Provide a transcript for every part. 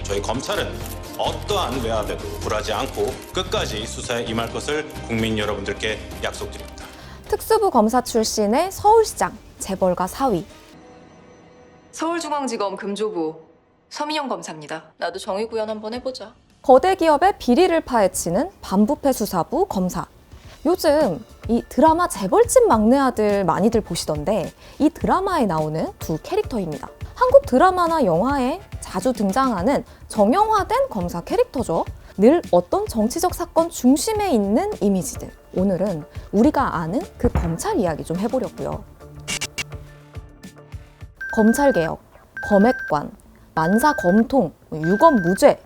저희 검찰은 어떠한 외압에도 굴하지 않고 끝까지 수사에 임할 것을 국민 여러분들께 약속드립니다. 특수부 검사 출신의 서울시장, 재벌가 사위. 서울중앙지검 금조부 서민영 검사입니다. 나도 정의 구현 한번 해보자. 거대 기업의 비리를 파헤치는 반부패 수사부 검사. 요즘 이 드라마 재벌집 막내 아들 많이들 보시던데 이 드라마에 나오는 두 캐릭터입니다. 한국 드라마나 영화에 자주 등장하는 정형화된 검사 캐릭터죠. 늘 어떤 정치적 사건 중심에 있는 이미지들. 오늘은 우리가 아는 그 검찰 이야기 좀 해보려고요. 검찰개혁, 검핵관, 만사검통, 유검무죄.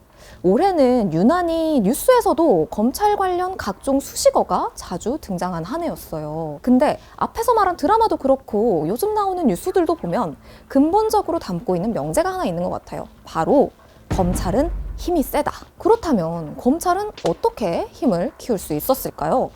올해는 유난히 뉴스에서도 검찰 관련 각종 수식어가 자주 등장한 한 해였어요. 근데 앞에서 말한 드라마도 그렇고 요즘 나오는 뉴스들도 보면 근본적으로 담고 있는 명제가 하나 있는 것 같아요. 바로 검찰은 힘이 세다. 그렇다면 검찰은 어떻게 힘을 키울 수 있었을까요?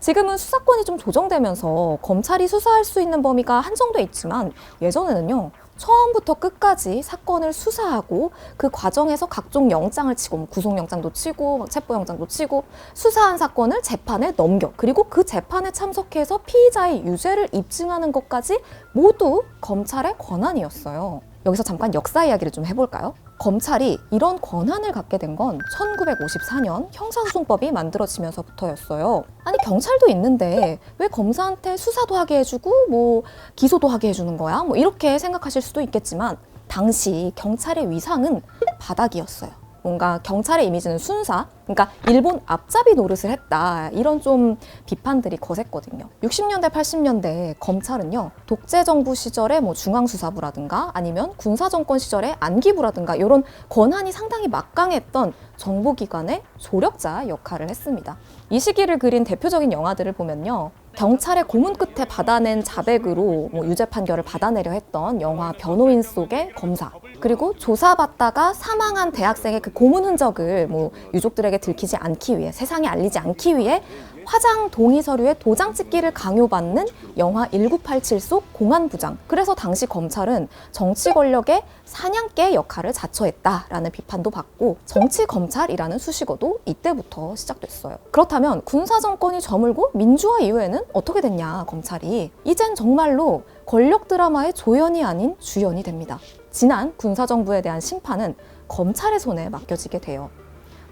지금은 수사권이 좀 조정되면서 검찰이 수사할 수 있는 범위가 한정돼 있지만 예전에는요. 처음부터 끝까지 사건을 수사하고 그 과정에서 각종 영장을 치고 구속영장도 치고 체포영장도 치고 수사한 사건을 재판에 넘겨 그리고 그 재판에 참석해서 피의자의 유죄를 입증하는 것까지 모두 검찰의 권한이었어요. 여기서 잠깐 역사 이야기를 좀 해볼까요? 검찰이 이런 권한을 갖게 된 건 1954년 형사소송법이 만들어지면서부터였어요. 아니 경찰도 있는데 왜 검사한테 수사도 하게 해주고 뭐 기소도 하게 해주는 거야? 뭐 이렇게 생각하실 수도 있겠지만 당시 경찰의 위상은 바닥이었어요. 뭔가 경찰의 이미지는 순사, 그러니까 일본 앞잡이 노릇을 했다 이런 좀 비판들이 거셌거든요. 60년대, 80년대 검찰은요 독재 정부 시절에 뭐 중앙수사부라든가 아니면 군사정권 시절에 안기부라든가 이런 권한이 상당히 막강했던 정보기관의 조력자 역할을 했습니다. 이 시기를 그린 대표적인 영화들을 보면요. 경찰의 고문 끝에 받아낸 자백으로 뭐 유죄 판결을 받아내려 했던 영화 변호인 속의 검사, 그리고 조사받다가 사망한 대학생의 그 고문 흔적을 뭐 유족들에게 들키지 않기 위해, 세상에 알리지 않기 위해 화장 동의 서류에 도장 찍기를 강요받는 영화 1987 속 공안부장. 그래서 당시 검찰은 정치 권력의 사냥개 역할을 자처했다라는 비판도 받고 정치검찰이라는 수식어도 이때부터 시작됐어요. 그렇다면 군사정권이 저물고 민주화 이후에는 어떻게 됐냐, 검찰이. 이젠 정말로 권력 드라마의 조연이 아닌 주연이 됩니다. 지난 군사정부에 대한 심판은 검찰의 손에 맡겨지게 돼요.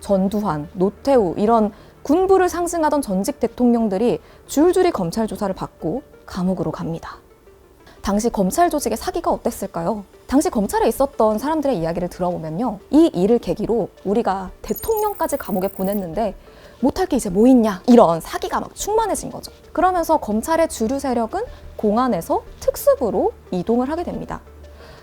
전두환, 노태우 이런 군부를 상징하던 전직 대통령들이 줄줄이 검찰 조사를 받고 감옥으로 갑니다. 당시 검찰 조직의 사기가 어땠을까요? 당시 검찰에 있었던 사람들의 이야기를 들어보면요. 이 일을 계기로 우리가 대통령까지 감옥에 보냈는데 못할 게 이제 뭐 있냐 이런 사기가 막 충만해진 거죠. 그러면서 검찰의 주류 세력은 공안에서 특수부로 이동을 하게 됩니다.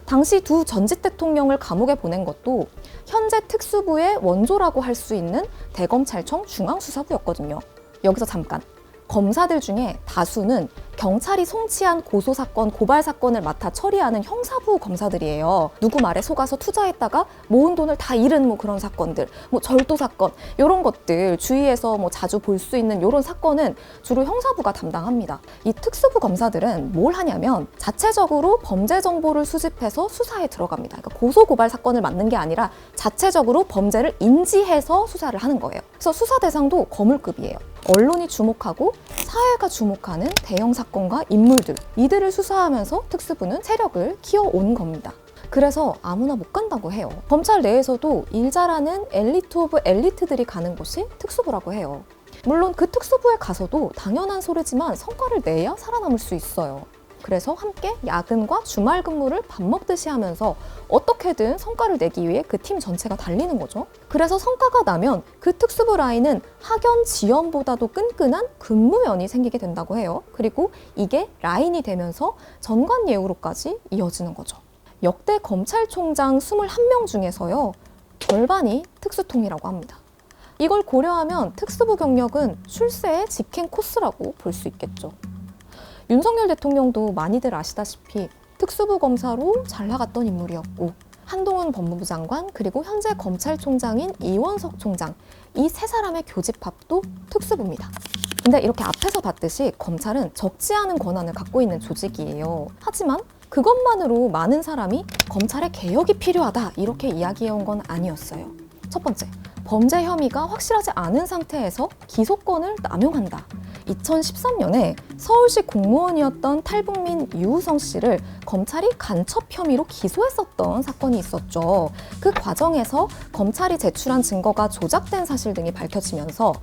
당시 두 전직 대통령을 감옥에 보낸 것도 현재 특수부의 원조라고 할 수 있는 대검찰청 중앙수사부였거든요. 여기서 잠깐, 검사들 중에 다수는 경찰이 송치한 고소사건, 고발사건을 맡아 처리하는 형사부 검사들이에요. 누구 말에 속아서 투자했다가 모은 돈을 다 잃은 뭐 그런 사건들, 뭐 절도사건, 이런 것들 주위에서 뭐 자주 볼 수 있는 이런 사건은 주로 형사부가 담당합니다. 이 특수부 검사들은 뭘 하냐면 자체적으로 범죄 정보를 수집해서 수사에 들어갑니다. 그러니까 고소고발 사건을 맡는 게 아니라 자체적으로 범죄를 인지해서 수사를 하는 거예요. 그래서 수사 대상도 거물급이에요. 언론이 주목하고 사회가 주목하는 대형 사건과 인물들, 이들을 수사하면서 특수부는 세력을 키워온 겁니다. 그래서 아무나 못 간다고 해요. 검찰 내에서도 일 잘하는 엘리트 오브 엘리트들이 가는 곳이 특수부라고 해요. 물론 그 특수부에 가서도 당연한 소리지만 성과를 내야 살아남을 수 있어요. 그래서 함께 야근과 주말 근무를 밥 먹듯이 하면서 어떻게든 성과를 내기 위해 그 팀 전체가 달리는 거죠. 그래서 성과가 나면 그 특수부 라인은 학연 지연보다도 끈끈한 근무연이 생기게 된다고 해요. 그리고 이게 라인이 되면서 전관 예우로까지 이어지는 거죠. 역대 검찰총장 21명 중에서요. 절반이 특수통이라고 합니다. 이걸 고려하면 특수부 경력은 출세의 직행 코스라고 볼 수 있겠죠. 윤석열 대통령도 많이들 아시다시피 특수부 검사로 잘 나갔던 인물이었고 한동훈 법무부 장관 그리고 현재 검찰총장인 이원석 총장 이 세 사람의 교집합도 특수부입니다. 근데 이렇게 앞에서 봤듯이 검찰은 적지 않은 권한을 갖고 있는 조직이에요. 하지만 그것만으로 많은 사람이 검찰의 개혁이 필요하다 이렇게 이야기해온 건 아니었어요. 첫 번째, 범죄 혐의가 확실하지 않은 상태에서 기소권을 남용한다. 2013년에 서울시 공무원이었던 탈북민 유우성 씨를 검찰이 간첩 혐의로 기소했었던 사건이 있었죠. 그 과정에서 검찰이 제출한 증거가 조작된 사실 등이 밝혀지면서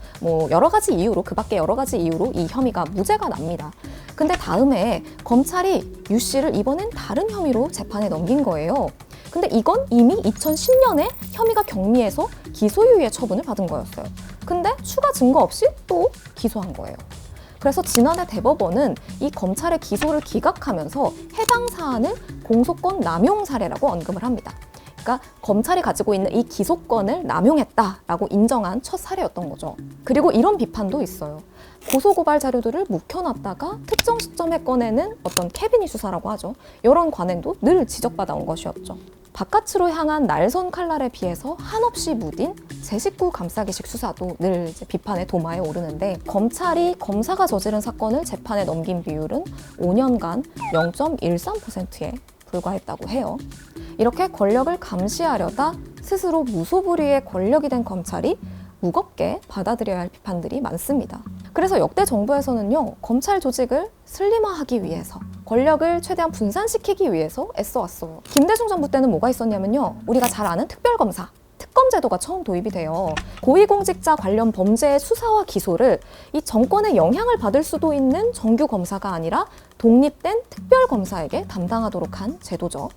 여러 가지 이유로, 그 밖에 여러 가지 이유로 이 혐의가 무죄가 납니다. 근데 다음에 검찰이 유 씨를 이번엔 다른 혐의로 재판에 넘긴 거예요. 근데 이건 이미 2010년에 혐의가 경미해서 기소유예 처분을 받은 거였어요. 근데 추가 증거 없이 또 기소한 거예요. 그래서 지난해 대법원은 이 검찰의 기소를 기각하면서 해당 사안을 공소권 남용 사례라고 언급을 합니다. 그러니까 검찰이 가지고 있는 이 기소권을 남용했다라고 인정한 첫 사례였던 거죠. 그리고 이런 비판도 있어요. 고소고발 자료들을 묵혀놨다가 특정 시점에 꺼내는 어떤 캐비닛 수사라고 하죠. 이런 관행도 늘 지적받아온 것이었죠. 바깥으로 향한 날선 칼날에 비해서 한없이 무딘 제 식구 감싸기식 수사도 늘 이제 비판의 도마에 오르는데 검찰이 검사가 저지른 사건을 재판에 넘긴 비율은 5년간 0.13%에 불과했다고 해요. 이렇게 권력을 감시하려다 스스로 무소불위의 권력이 된 검찰이 무겁게 받아들여야 할 비판들이 많습니다. 그래서 역대 정부에서는요, 검찰 조직을 슬림화하기 위해서, 권력을 최대한 분산시키기 위해서 애써왔어요. 김대중 정부 때는 뭐가 있었냐면요, 우리가 잘 아는 특별검사, 특검제도가 처음 도입이 돼요. 고위공직자 관련 범죄의 수사와 기소를 이 정권의 영향을 받을 수도 있는 정규 검사가 아니라 독립된 특별검사에게 담당하도록 한 제도죠.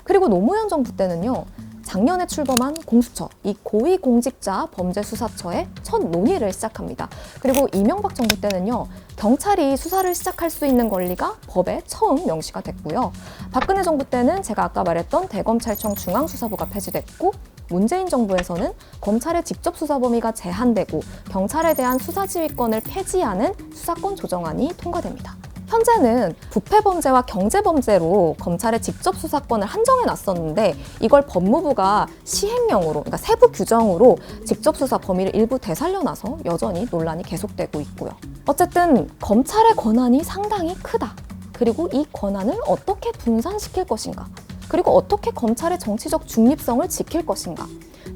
그리고 노무현 정부 때는요, 작년에 출범한 공수처, 이 고위공직자 범죄수사처의 첫 논의를 시작합니다. 그리고 이명박 정부 때는요, 경찰이 수사를 시작할 수 있는 권리가 법에 처음 명시가 됐고요. 박근혜 정부 때는 제가 아까 말했던 대검찰청 중앙수사부가 폐지됐고, 문재인 정부에서는 검찰의 직접 수사 범위가 제한되고 경찰에 대한 수사지휘권을 폐지하는 수사권 조정안이 통과됩니다. 현재는 부패범죄와 경제범죄로 검찰의 직접 수사권을 한정해 놨었는데 이걸 법무부가 시행령으로, 그러니까 세부 규정으로 직접 수사 범위를 일부 되살려놔서 여전히 논란이 계속되고 있고요. 어쨌든 검찰의 권한이 상당히 크다. 그리고 이 권한을 어떻게 분산시킬 것인가? 그리고 어떻게 검찰의 정치적 중립성을 지킬 것인가?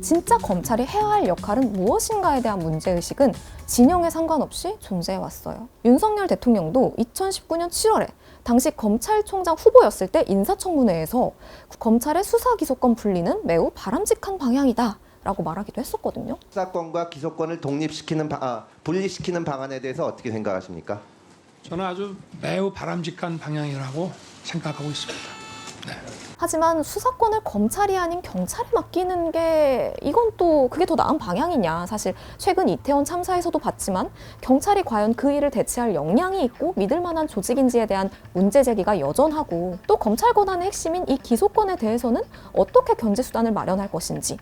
진짜 검찰이 해야 할 역할은 무엇인가에 대한 문제의식은 진영에 상관없이 존재해왔어요. 윤석열 대통령도 2019년 7월에 당시 검찰총장 후보였을 때 인사청문회에서 검찰의 수사기소권 분리는 매우 바람직한 방향이다 라고 말하기도 했었거든요. 수사권과 기소권을 분리시키는 방안에 대해서 어떻게 생각하십니까? 저는 아주 매우 바람직한 방향이라고 생각하고 있습니다. 네. 하지만 수사권을 검찰이 아닌 경찰에 맡기는 게 이건 또 그게 더 나은 방향이냐. 사실 최근 이태원 참사에서도 봤지만 경찰이 과연 그 일을 대체할 역량이 있고 믿을 만한 조직인지에 대한 문제 제기가 여전하고 또 검찰 권한의 핵심인 이 기소권에 대해서는 어떻게 견제 수단을 마련할 것인지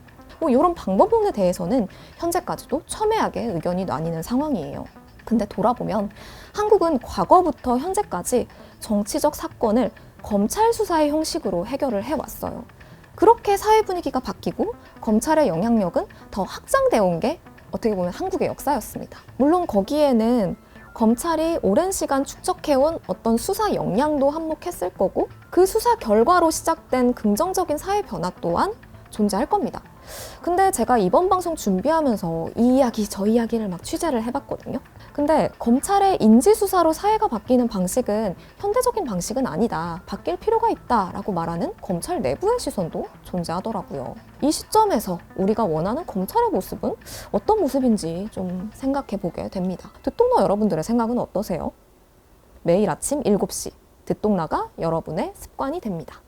이런 방법론에 대해서는 현재까지도 첨예하게 의견이 나뉘는 상황이에요. 근데 돌아보면 한국은 과거부터 현재까지 정치적 사건을 검찰 수사의 형식으로 해결을 해왔어요. 그렇게 사회 분위기가 바뀌고 검찰의 영향력은 더 확장되어 온 게 어떻게 보면 한국의 역사였습니다. 물론 거기에는 검찰이 오랜 시간 축적해온 어떤 수사 역량도 한몫했을 거고 그 수사 결과로 시작된 긍정적인 사회 변화 또한 존재할 겁니다. 근데 제가 이번 방송 준비하면서 이 이야기 저 이야기를 막 취재를 해봤거든요. 근데 검찰의 인지수사로 사회가 바뀌는 방식은 현대적인 방식은 아니다. 바뀔 필요가 있다라고 말하는 검찰 내부의 시선도 존재하더라고요. 이 시점에서 우리가 원하는 검찰의 모습은 어떤 모습인지 좀 생각해보게 됩니다. 듣동너 여러분들의 생각은 어떠세요? 매일 아침 7시 듣동나가 여러분의 습관이 됩니다.